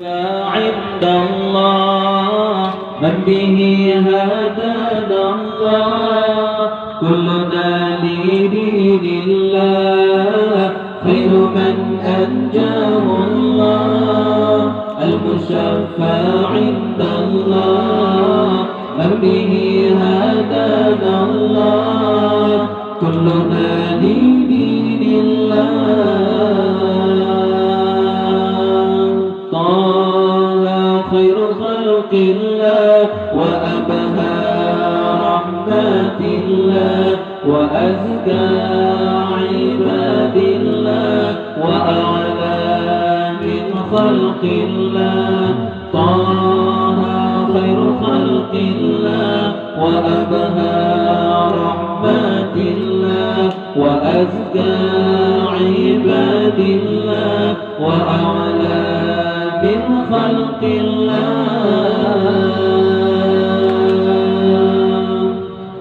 فعند الله من به هدانا الله كلنا لدين الله خير من أنجاه الله المشفى عند الله من به هدانا الله كلنا لدين الله خير خلق الله وأبهى رحمة الله وأزكى عباد الله وأعلى من خلق الله طه خير خلق الله وأبهى رحمة الله وأزكى عباد الله وأعلى من خلق الله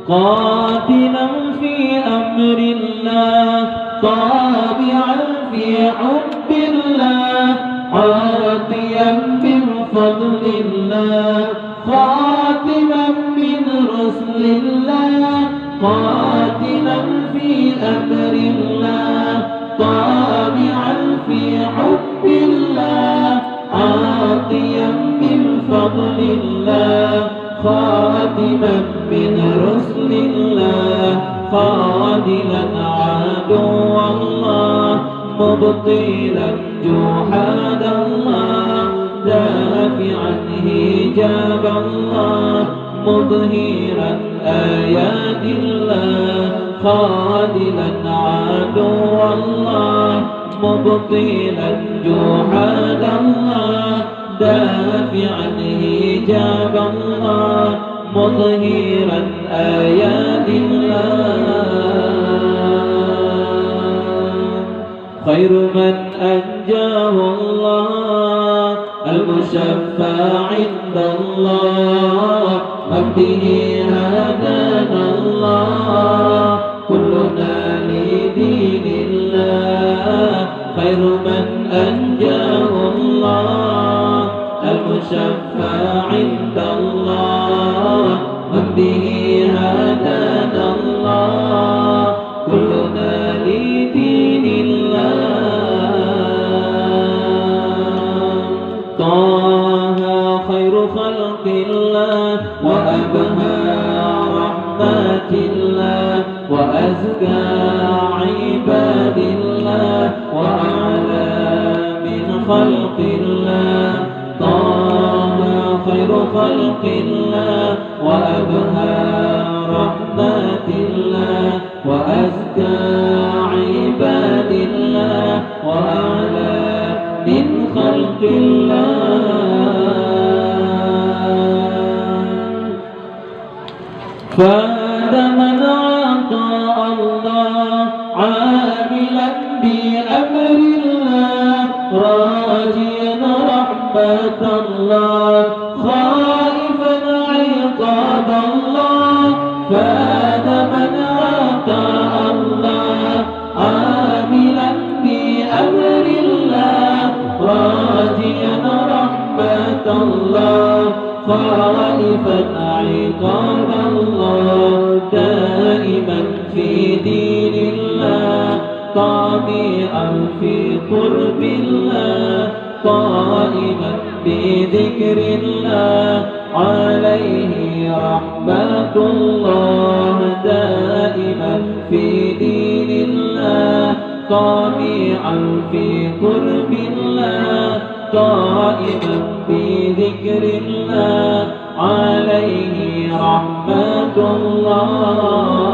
قاتلا في أمر الله طابعا في حب الله عاطيا من فضل الله خاتما من رسل الله قاتلا في أمر الله طابعا في حب الله عاطيا من فضل الله خاتما من رسل الله خادلا عدو الله مبطلا جحاد الله دافعا هجاب الله مظهرا آيات الله خادلا عدو الله مبطلا جحاد الله دافعا هجاب الله مظهرا آيات الله خير من أنجاه الله المشفى عند الله من به هدانا الله كلنا لدين الله خير من أنجاه الله المشفى عند الله من به هدانا الله كلنا لدين الله طه خير خلق الله وأبهى رحمة الله وأزكى عباد الله وأعلى من خلق الله طه خير خلق الله وأبهى رحمة الله وأزكى عباد الله وأعلى من خلق الله فاز من عطى الله عاملا بأمر الله راجيا رحمة الله خائفا عقاب الله فاز من عطى الله عاملا بأمر الله راجيا رحمة الله خائفا عقاب الله دائما في دين الله طامعا في قرب الله قائما بذكر الله عليه رحمة الله دائما في دين الله طامعا في قرب الله قائما بذكر الله عليه رحمة الله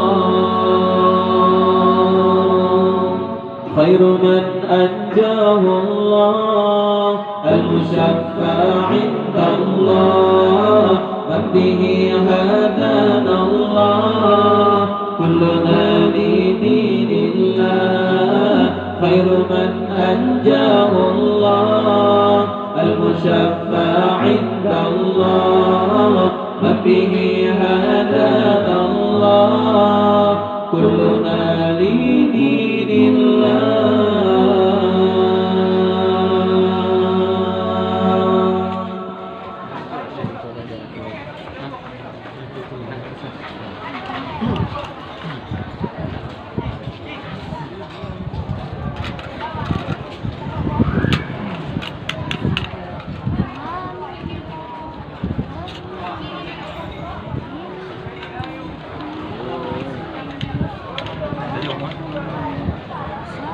خير من أنجاه الله المشفى عند الله من به هدانا الله كلنا لدين الله خير من أنجاه الله المشفى عند الله من به هدانا الله كلنا لدين الله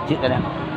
Chết rồi nè.